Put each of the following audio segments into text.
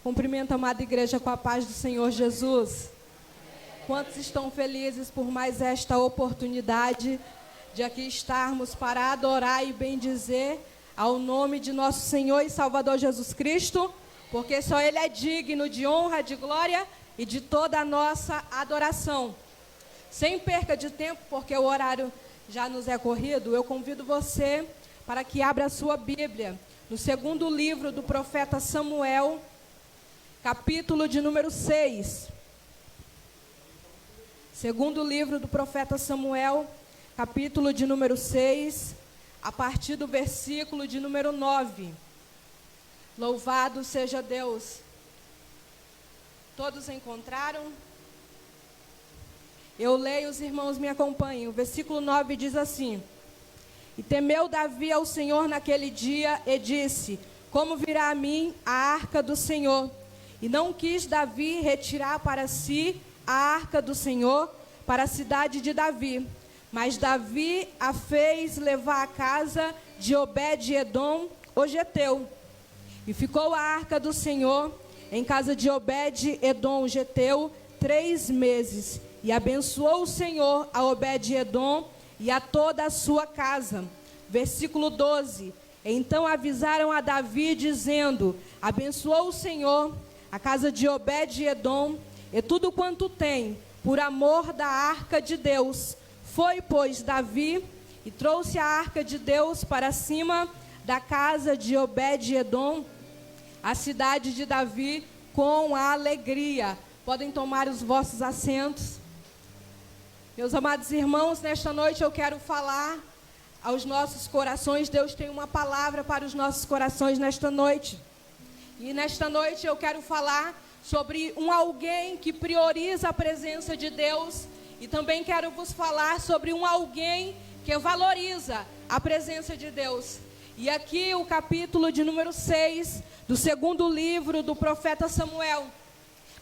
Cumprimento a amada igreja com a paz do Senhor Jesus. Quantos estão felizes por mais esta oportunidade de aqui estarmos para adorar e bendizer ao nome de nosso Senhor e Salvador Jesus Cristo, porque só Ele é digno de honra, de glória e de toda a nossa adoração. Sem perca de tempo, porque o horário já nos é corrido, eu convido você para que abra a sua Bíblia no segundo livro do profeta Samuel, capítulo de número 6. Segundo livro do profeta Samuel, capítulo de número 6, a partir do versículo de número 9. Louvado seja Deus. Todos encontraram? Eu leio, os irmãos me acompanhem. O versículo 9 diz assim: E temeu Davi ao Senhor naquele dia e disse: Como virá a mim a arca do Senhor? E não quis Davi retirar para si a arca do Senhor para a cidade de Davi. Mas Davi a fez levar à casa de Obed-edom, o geteu. E ficou a arca do Senhor em casa de Obed-edom, o geteu, 3 meses. E abençoou o Senhor a Obed-edom e a toda a sua casa. Versículo 12. Então avisaram a Davi, dizendo: Abençoou o Senhor a casa de Obed-edom e tudo quanto tem, por amor da arca de Deus. Foi, pois, Davi e trouxe a arca de Deus para cima da casa de Obed-edom, a cidade de Davi, com alegria. Podem tomar os vossos assentos. Meus amados irmãos, nesta noite eu quero falar aos nossos corações. Deus tem uma palavra para os nossos corações nesta noite. E nesta noite eu quero falar sobre um alguém que prioriza a presença de Deus. E também quero vos falar sobre um alguém que valoriza a presença de Deus. E aqui o capítulo de número 6 do segundo livro do profeta Samuel.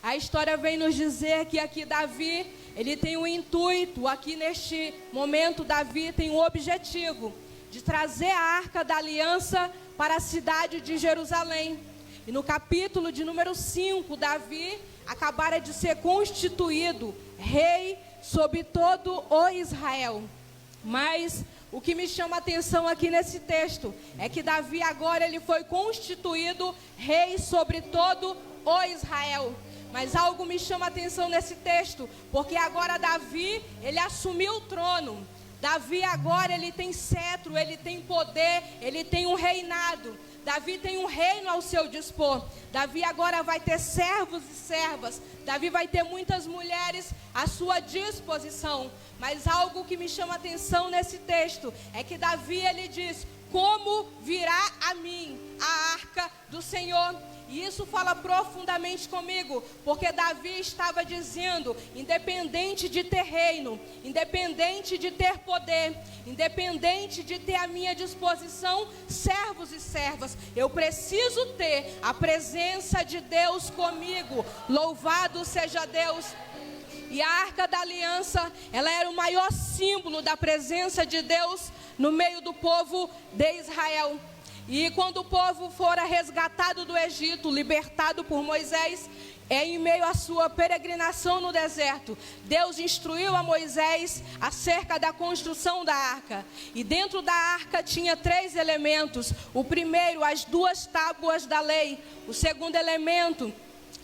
A história vem nos dizer que aqui Davi, ele tem um intuito, aqui neste momento Davi tem um objetivo de trazer a arca da aliança para a cidade de Jerusalém. E no capítulo de número 5, Davi acabara de ser constituído rei sobre todo o Israel. Mas o que me chama a atenção aqui nesse texto é que Davi agora ele foi constituído rei sobre todo o Israel. Mas algo me chama a atenção nesse texto, porque agora Davi, ele assumiu o trono. Davi agora ele tem cetro, ele tem poder, ele tem um reinado. Davi tem um reino ao seu dispor. Davi agora vai ter servos e servas. Davi vai ter muitas mulheres à sua disposição. Mas algo que me chama a atenção nesse texto é que Davi ele diz: Como virá a mim a arca do Senhor? E isso fala profundamente comigo, porque Davi estava dizendo: independente de ter reino, independente de ter poder, independente de ter à minha disposição servos e servas, eu preciso ter a presença de Deus comigo. Louvado seja Deus. E a arca da aliança, ela era o maior símbolo da presença de Deus no meio do povo de Israel. E quando o povo fora resgatado do Egito, libertado por Moisés, em meio à sua peregrinação no deserto, Deus instruiu a Moisés acerca da construção da arca. E dentro da arca tinha 3 elementos. O primeiro, as 2 tábuas da lei. O segundo elemento,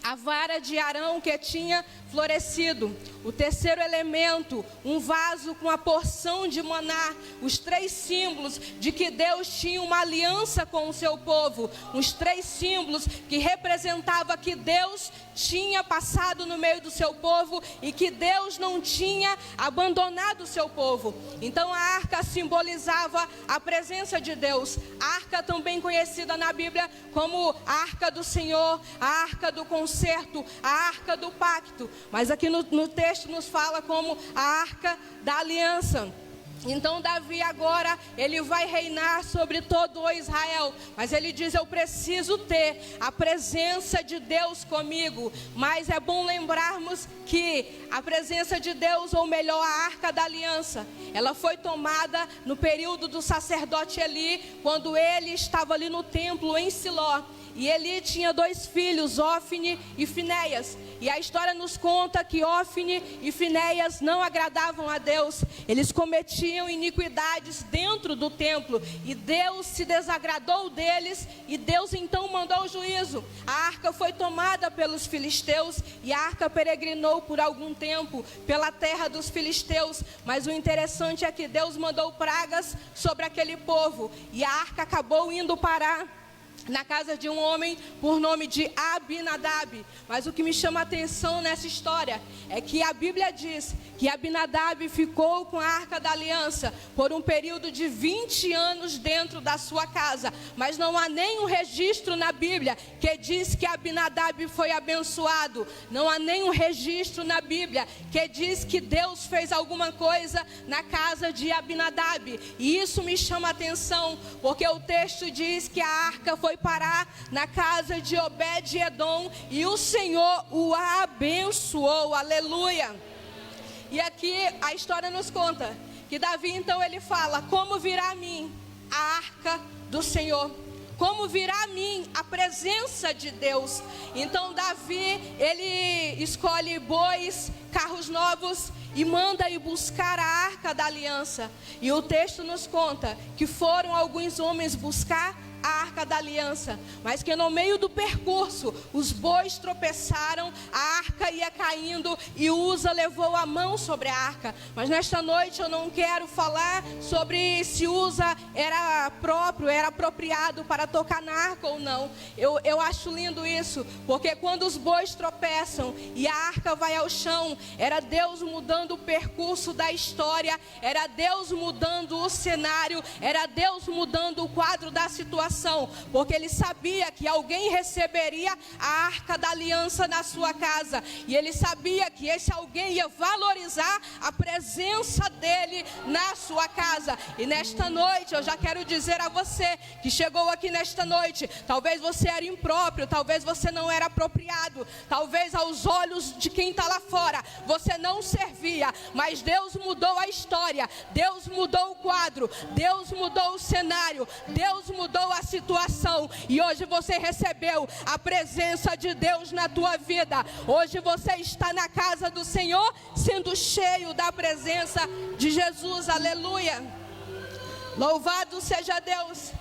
a vara de Arão que tinha florescido. O terceiro elemento, um vaso com a porção de maná. Os 3 símbolos de que Deus tinha uma aliança com o seu povo. Os 3 símbolos que representavam que Deus tinha passado no meio do seu povo e que Deus não tinha abandonado o seu povo. Então a arca simbolizava a presença de Deus. A arca também conhecida na Bíblia como a arca do Senhor, a arca do concerto, a arca do pacto. Mas aqui no texto nos fala como a arca da aliança. Então Davi agora, ele vai reinar sobre todo o Israel. Mas ele diz: eu preciso ter a presença de Deus comigo. Mas é bom lembrarmos que a presença de Deus, ou melhor, a arca da aliança, ela foi tomada no período do sacerdote Eli, quando ele estava ali no templo em Siló. E Eli tinha 2 filhos, Ofni e Finéias. E a história nos conta que Ofni e Finéias não agradavam a Deus. Eles cometiam iniquidades dentro do templo. E Deus se desagradou deles. E Deus então mandou o juízo. A arca foi tomada pelos filisteus. E a arca peregrinou por algum tempo pela terra dos filisteus. Mas o interessante é que Deus mandou pragas sobre aquele povo. E a arca acabou indo parar na casa de um homem por nome de Abinadab. Mas o que me chama a atenção nessa história é que a Bíblia diz que Abinadab ficou com a Arca da Aliança por um período de 20 anos dentro da sua casa. Mas não há nenhum registro na Bíblia que diz que Abinadab foi abençoado. Não há nenhum registro na Bíblia que diz que Deus fez alguma coisa na casa de Abinadab. E isso me chama a atenção, porque o texto diz que a arca foi parar na casa de Obed-Edom e o Senhor o abençoou, aleluia. E aqui a história nos conta que Davi então ele fala: como virá a mim a arca do Senhor? Como virá a mim a presença de Deus? Então Davi, ele escolhe bois, carros novos e manda ir buscar a Arca da Aliança. E o texto nos conta que foram alguns homens buscar a Arca da Aliança, mas que no meio do percurso os bois tropeçaram, a arca ia caindo e Uza levou a mão sobre a arca. Mas nesta noite eu não quero falar sobre se Uza era próprio, era apropriado para tocar na arca ou não. Eu acho lindo isso, porque quando os bois tropeçam e a arca vai ao chão, era Deus mudando o percurso da história, era Deus mudando o cenário, era Deus mudando o quadro da situação, porque ele sabia que alguém receberia a Arca da Aliança na sua casa, e ele sabia que esse alguém ia valorizar a presença dele na sua casa. E nesta noite eu já quero dizer a você que chegou aqui nesta noite, talvez você era impróprio, talvez você não era apropriado, talvez aos olhos de quem está lá fora você não servia, mas Deus mudou a história, Deus mudou o quadro, Deus mudou o cenário, Deus mudou a situação, e hoje você recebeu a presença de Deus na tua vida. Hoje você está na casa do Senhor, sendo cheio da presença de Jesus, aleluia. Louvado seja Deus,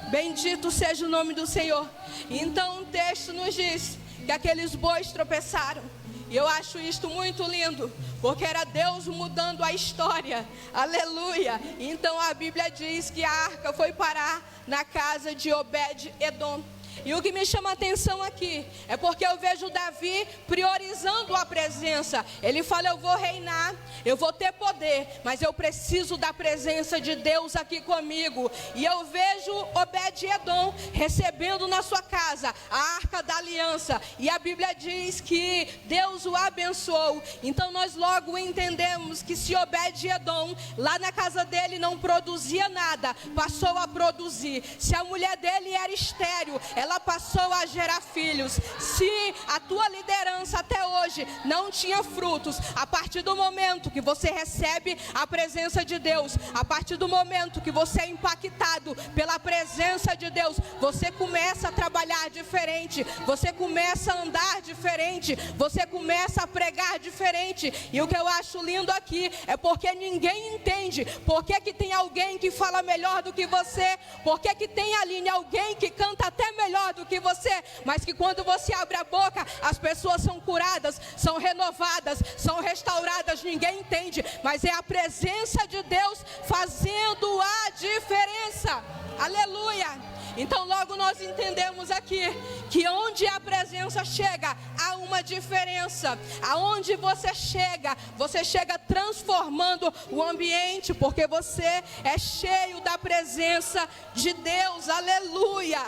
bendito seja o nome do Senhor. Então o texto nos diz que aqueles bois tropeçaram. E eu acho isto muito lindo, porque era Deus mudando a história, aleluia. Então a Bíblia diz que a arca foi parar na casa de Obed-Edom. E o que me chama a atenção aqui é porque eu vejo Davi priorizando a presença. Ele fala: eu vou reinar, eu vou ter poder, mas eu preciso da presença de Deus aqui comigo. E eu vejo Obed-Edom recebendo na sua casa a Arca da Aliança, e a Bíblia diz que Deus o abençoou. Então nós logo entendemos que se Obed-Edom lá na casa dele não produzia nada, passou a produzir. Se a mulher dele era estéril, ela passou a gerar filhos. Se a tua liderança até hoje não tinha frutos, a partir do momento que você recebe a presença de Deus, a partir do momento que você é impactado pela presença de Deus, você começa a trabalhar diferente, você começa a andar diferente, você começa a pregar diferente. E o que eu acho lindo aqui é porque ninguém entende por que que tem alguém que fala melhor do que você, por que que tem, Aline, alguém que canta até melhor do que você, mas que quando você abre a boca, as pessoas são curadas, são renovadas, são restauradas. Ninguém entende, mas é a presença de Deus fazendo a diferença, aleluia. Então logo nós entendemos aqui que onde a presença chega, há uma diferença. Aonde você chega transformando o ambiente, porque você é cheio da presença de Deus, aleluia.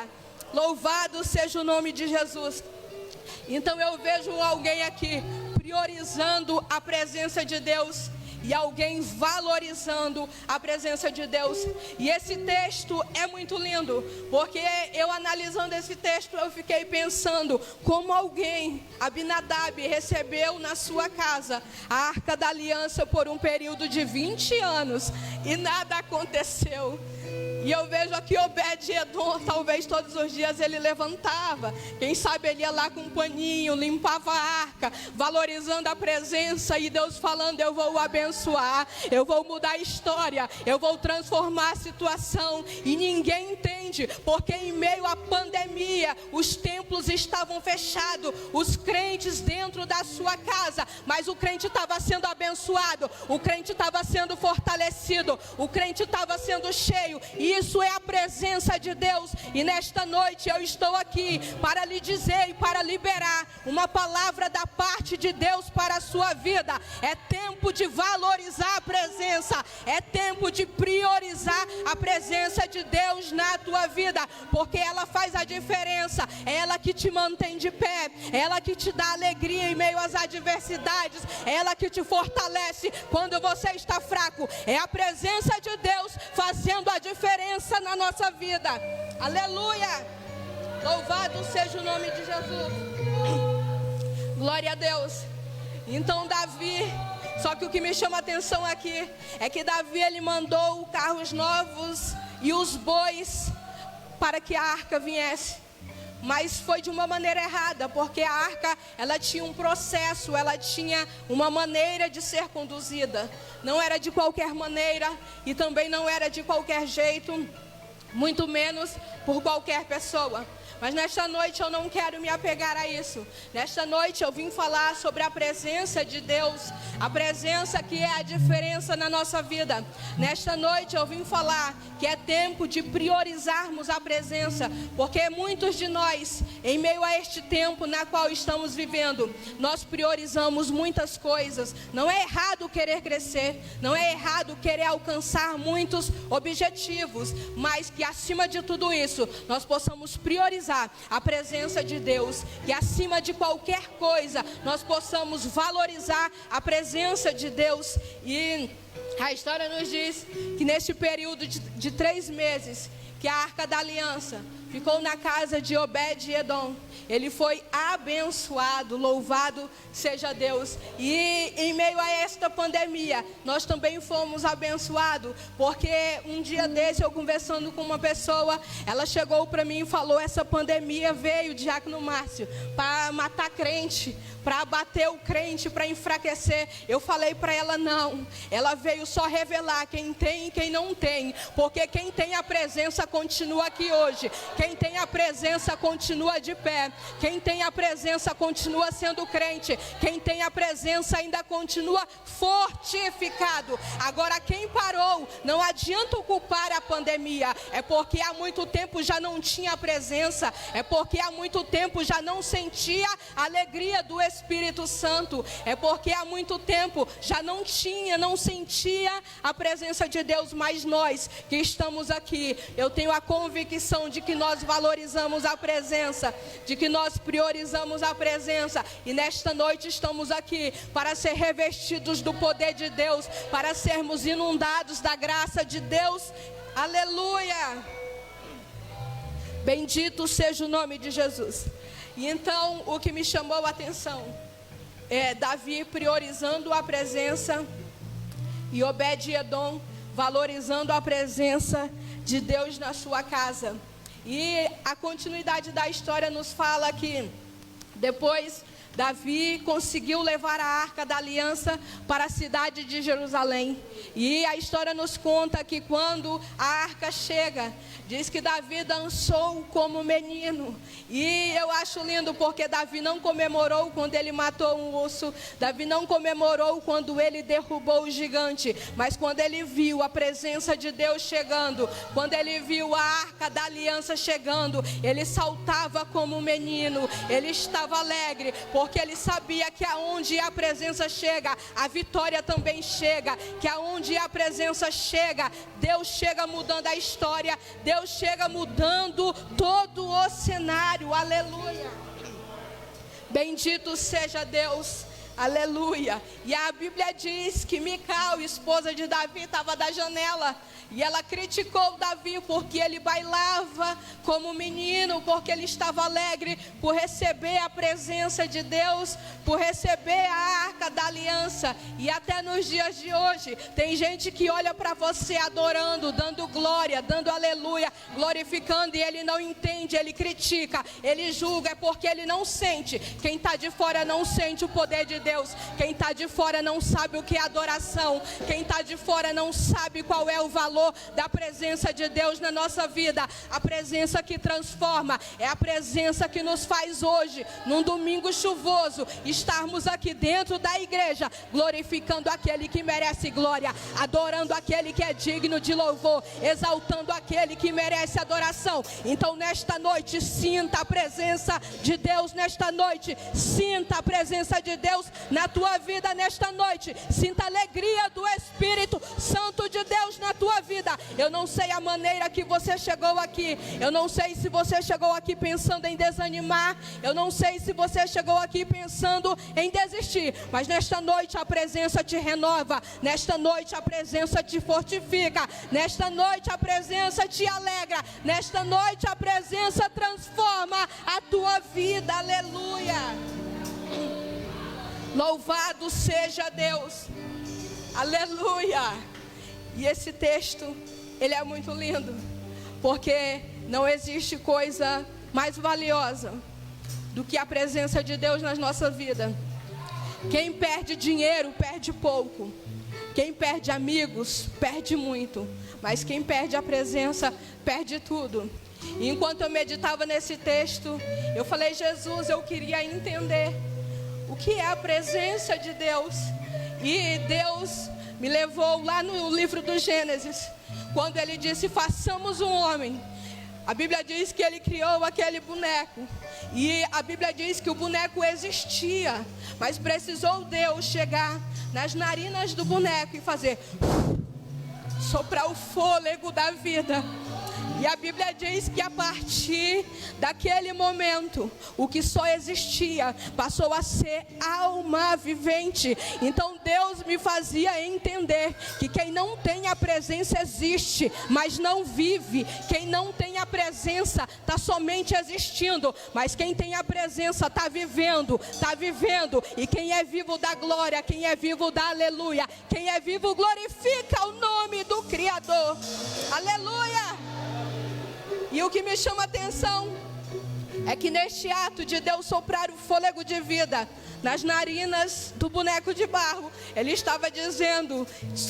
Louvado seja o nome de Jesus. Então eu vejo alguém aqui priorizando a presença de Deus e alguém valorizando a presença de Deus. E esse texto é muito lindo, porque eu analisando esse texto, eu fiquei pensando como alguém, Abinadab, recebeu na sua casa a Arca da Aliança por um período de 20 anos e nada aconteceu. E eu vejo aqui Obed-Edom, talvez todos os dias ele levantava. Quem sabe ele ia lá com um paninho, limpava a arca, valorizando a presença. E Deus falando: eu vou o abençoar, eu vou mudar a história, eu vou transformar a situação. E ninguém entende, porque em meio à pandemia, os templos estavam fechados, os crentes dentro da sua casa, mas o crente estava sendo abençoado, o crente estava sendo fortalecido, o crente estava sendo cheio. E isso é a presença de Deus. E nesta noite eu estou aqui para lhe dizer e para liberar uma palavra da parte de Deus para a sua vida. É tempo de valorizar a presença, é tempo de priorizar a presença de Deus na tua vida, porque ela faz a diferença. É ela que te mantém de pé, é ela que te dá alegria em meio às adversidades, é ela que te fortalece quando você está fraco. É a presença de Deus fazendo a diferença na nossa vida. Aleluia! Louvado seja o nome de Jesus. Glória a Deus. Então Davi, só que o que me chama a atenção aqui é que Davi, ele mandou carros novos e os bois para que a arca viesse. Mas foi de uma maneira errada, porque a arca, ela tinha um processo, ela tinha uma maneira de ser conduzida. Não era de qualquer maneira e também não era de qualquer jeito, muito menos por qualquer pessoa. Mas nesta noite eu não quero me apegar a isso. Nesta noite eu vim falar sobre a presença de Deus, a presença que é a diferença na nossa vida. Nesta noite eu vim falar que é tempo de priorizarmos a presença, porque muitos de nós, em meio a este tempo na qual estamos vivendo, nós priorizamos muitas coisas. Não é errado querer crescer, não é errado querer alcançar muitos objetivos, mas que acima de tudo isso, nós possamos priorizar a presença de Deus, que acima de qualquer coisa nós possamos valorizar a presença de Deus. E a história nos diz que neste período de 3 meses que a Arca da Aliança ficou na casa de Obed-Edom, ele foi abençoado, louvado seja Deus. E em meio a esta pandemia, nós também fomos abençoados, porque um dia desse eu conversando com uma pessoa, ela chegou para mim e falou: essa pandemia veio, Diácono Márcio, para matar crente, para abater o crente, para enfraquecer. Eu falei para ela: não, ela veio só revelar quem tem e quem não tem, porque quem tem a presença continua aqui hoje, quem tem a presença continua de pé, quem tem a presença continua sendo crente, quem tem a presença ainda continua fortificado. Agora quem parou, não adianta culpar a pandemia, é porque há muito tempo já não tinha a presença, é porque há muito tempo já não sentia a alegria do Espírito Santo, é porque há muito tempo já não sentia a presença de Deus. Mas nós que estamos aqui, eu tenho a convicção de que nós valorizamos a presença, de que nós priorizamos a presença, e nesta noite estamos aqui para ser revestidos do poder de Deus, para sermos inundados da graça de Deus. Aleluia! Bendito seja o nome de Jesus. E então o que me chamou a atenção é Davi priorizando a presença e Obed-Edom valorizando a presença de Deus na sua casa. E a continuidade da história nos fala que depois Davi conseguiu levar a Arca da Aliança para a cidade de Jerusalém. E a história nos conta que quando a arca chega, diz que Davi dançou como menino. E eu acho lindo, porque Davi não comemorou quando ele matou um urso, Davi não comemorou quando ele derrubou o gigante, mas quando ele viu a presença de Deus chegando, quando ele viu a Arca da Aliança chegando, ele saltava como um menino, ele estava alegre, porque ele sabia que aonde a presença chega, a vitória também chega, que aonde a presença chega, Deus chega mudando a história, Deus chega mudando todo o cenário. Aleluia! Bendito seja Deus. Aleluia. E a Bíblia diz que Mical, esposa de Davi, estava da janela. E ela criticou Davi porque ele bailava como menino, porque ele estava alegre por receber a presença de Deus, por receber a arca da aliança. E até nos dias de hoje, tem gente que olha para você adorando, dando glória, dando aleluia, glorificando, e ele não entende, ele critica, ele julga, é porque ele não sente. Quem está de fora não sente o poder de Deus. Quem está de fora não sabe o que é adoração. Quem está de fora não sabe qual é o valor da presença de Deus na nossa vida. A presença que transforma, é a presença que nos faz hoje, num domingo chuvoso, estarmos aqui dentro da igreja, glorificando aquele que merece glória, adorando aquele que é digno de louvor, exaltando aquele que merece adoração. Então nesta noite, sinta a presença de Deus nesta noite, sinta a presença de Deus na tua vida nesta noite, sinta a alegria do Espírito Santo de Deus na tua vida. Eu não sei a maneira que você chegou aqui, eu não sei se você chegou aqui pensando em desanimar, eu não sei se você chegou aqui pensando em desistir, mas nesta noite a presença te renova, nesta noite a presença te fortifica, nesta noite a presença te alegra, nesta noite a presença transforma a tua vida. Aleluia. Louvado seja Deus. Aleluia. E esse texto, ele é muito lindo, porque não existe coisa mais valiosa do que a presença de Deus na nossa vida. Quem perde dinheiro, perde pouco. Quem perde amigos, perde muito. Mas quem perde a presença, perde tudo. E enquanto eu meditava nesse texto, eu falei: Jesus, eu queria entender o que é a presença de Deus. E Deus me levou lá no livro do Gênesis, quando ele disse: façamos um homem. A Bíblia diz que ele criou aquele boneco, e a Bíblia diz que o boneco existia, mas precisou Deus chegar nas narinas do boneco e fazer soprar o fôlego da vida. E a Bíblia diz que a partir daquele momento, o que só existia passou a ser alma vivente. Então Deus me fazia entender que quem não tem a presença existe, mas não vive. Quem não tem a presença está somente existindo, mas quem tem a presença está vivendo, está vivendo. E quem é vivo dá glória, quem é vivo dá aleluia. Quem é vivo glorifica o nome do Criador. Aleluia! E o que me chama a atenção é que neste ato de Deus soprar o fôlego de vida nas narinas do boneco de barro, ele estava dizendo: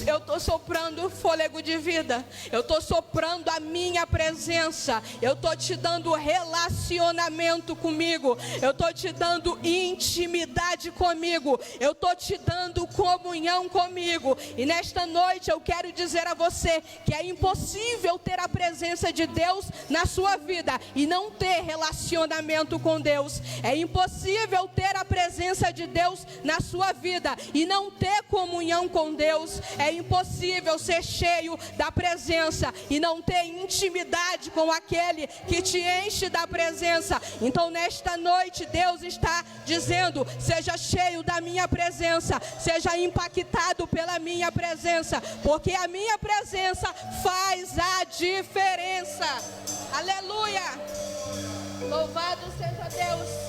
eu estou soprando fôlego de vida, eu estou soprando a minha presença, eu estou te dando relacionamento comigo, eu estou te dando intimidade comigo, eu estou te dando comunhão comigo. E nesta noite eu quero dizer a você que é impossível ter a presença de Deus na sua vida e não ter relacionamento com Deus. É impossível ter a presença de Deus na sua vida e não ter comunhão com Deus. É impossível ser cheio da presença e não ter intimidade com aquele que te enche da presença. Então nesta noite Deus está dizendo: seja cheio da minha presença, seja impactado pela minha presença, porque a minha presença faz a diferença. Aleluia! Louvado seja Deus.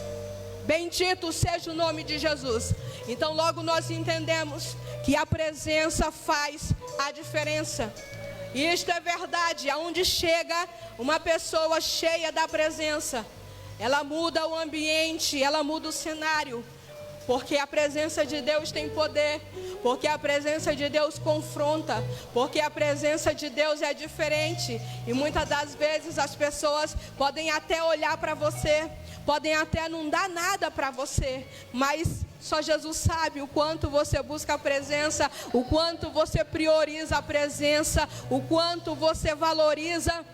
Bendito seja o nome de Jesus. Então logo nós entendemos que a presença faz a diferença. E isto é verdade. Aonde chega uma pessoa cheia da presença, ela muda o ambiente, ela muda o cenário. Porque a presença de Deus tem poder, porque a presença de Deus confronta, porque a presença de Deus é diferente. E muitas das vezes as pessoas podem até olhar para você, podem até não dar nada para você, mas só Jesus sabe o quanto você busca a presença, o quanto você prioriza a presença, o quanto você valoriza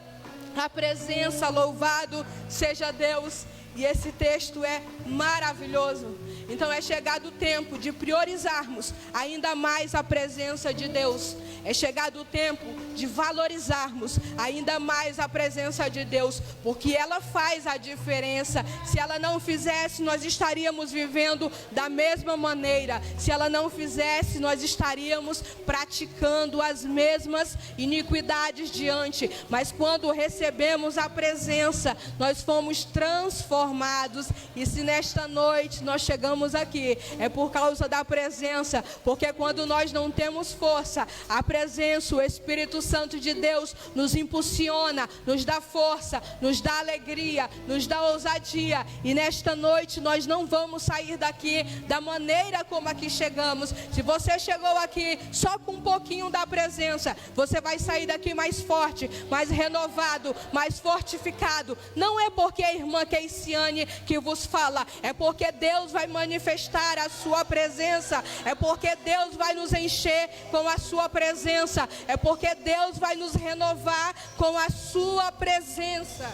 a presença. Louvado seja Deus. E esse texto é maravilhoso. Então é chegado o tempo de priorizarmos ainda mais a presença de Deus. É chegado o tempo de valorizarmos ainda mais a presença de Deus, porque ela faz a diferença. Se ela não fizesse, nós estaríamos vivendo da mesma maneira. Se ela não fizesse, nós estaríamos praticando as mesmas iniquidades diante. Mas quando recebemos a presença, nós fomos transformados. E se nesta noite nós chegamos aqui, é por causa da presença, porque quando nós não temos força, a presença, o Espírito Santo de Deus nos impulsiona, nos dá força, nos dá alegria, nos dá ousadia. E nesta noite nós não vamos sair daqui da maneira como aqui chegamos. Se você chegou aqui só com um pouquinho da presença, você vai sair daqui mais forte, mais renovado, mais fortificado. Não é porque a irmã Keiciane que vos fala, é porque Deus vai manifestar a sua presença, é porque Deus vai nos encher com a sua presença, é porque Deus vai nos renovar com a sua presença.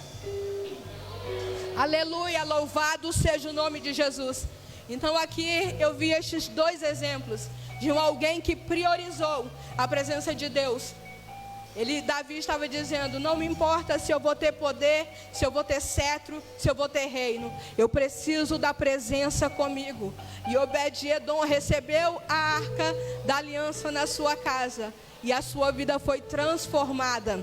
Aleluia, louvado seja o nome de Jesus. Então aqui eu vi estes dois exemplos de alguém que priorizou a presença de Deus. Davi estava dizendo, não me importa se eu vou ter poder, se eu vou ter cetro, se eu vou ter reino, eu preciso da presença comigo. E Obed-Edom recebeu a arca da aliança na sua casa, e a sua vida foi transformada.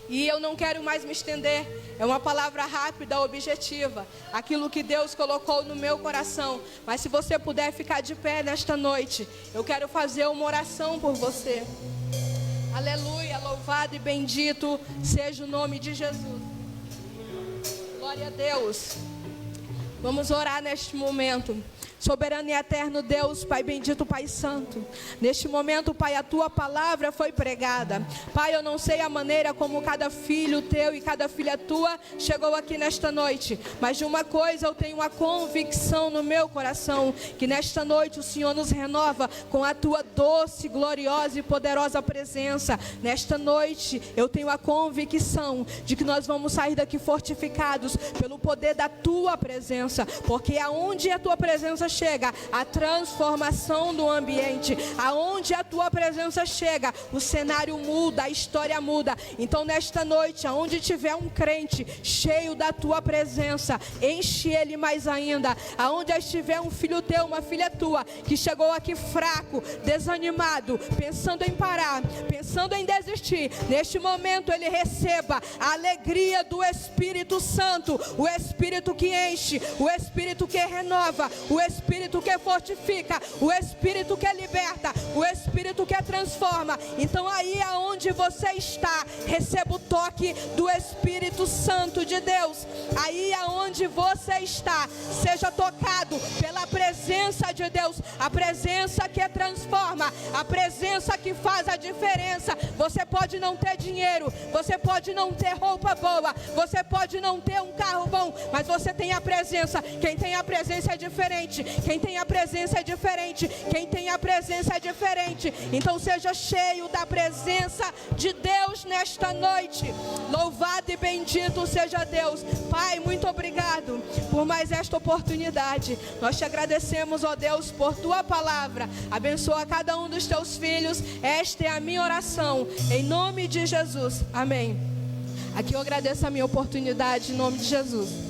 E eu não quero mais me estender, é uma palavra rápida, objetiva, aquilo que Deus colocou no meu coração. Mas se você puder ficar de pé nesta noite, eu quero fazer uma oração por você. Aleluia, louvado e bendito seja o nome de Jesus. Glória a Deus. Vamos orar neste momento. Soberano e eterno Deus, Pai bendito, Pai santo, neste momento, Pai, a Tua palavra foi pregada. Pai, eu não sei a maneira como cada filho Teu e cada filha Tua chegou aqui nesta noite, mas de uma coisa eu tenho uma convicção no meu coração, que nesta noite o Senhor nos renova com a Tua doce, gloriosa e poderosa presença. Nesta noite eu tenho a convicção de que nós vamos sair daqui fortificados pelo poder da Tua presença, porque aonde a Tua presença chega, a transformação do ambiente, aonde a Tua presença chega, o cenário muda, a história muda. Então nesta noite, aonde tiver um crente cheio da Tua presença, enche ele mais ainda. Aonde estiver um filho Teu, uma filha Tua, que chegou aqui fraco, desanimado, pensando em parar, pensando em desistir, neste momento ele receba a alegria do Espírito Santo, o Espírito que enche, o Espírito que renova, o Espírito que fortifica, o Espírito que liberta, o Espírito que transforma. Então aí aonde você está, receba o toque do Espírito Santo de Deus. Aí aonde você está, seja tocado pela presença de Deus, a presença que transforma, a presença que faz a diferença. Você pode não ter dinheiro, você pode não ter roupa boa, você pode não ter um carro bom, mas você tem a presença. Quem tem a presença é diferente. Quem tem a presença é diferente. Quem tem a presença é diferente. Então seja cheio da presença de Deus nesta noite. Louvado e bendito seja Deus. Pai, muito obrigado por mais esta oportunidade. Nós te agradecemos, ó Deus, por Tua palavra. Abençoa cada um dos Teus filhos. Esta é a minha oração, em nome de Jesus. Amém. Aqui eu agradeço a minha oportunidade, em nome de Jesus.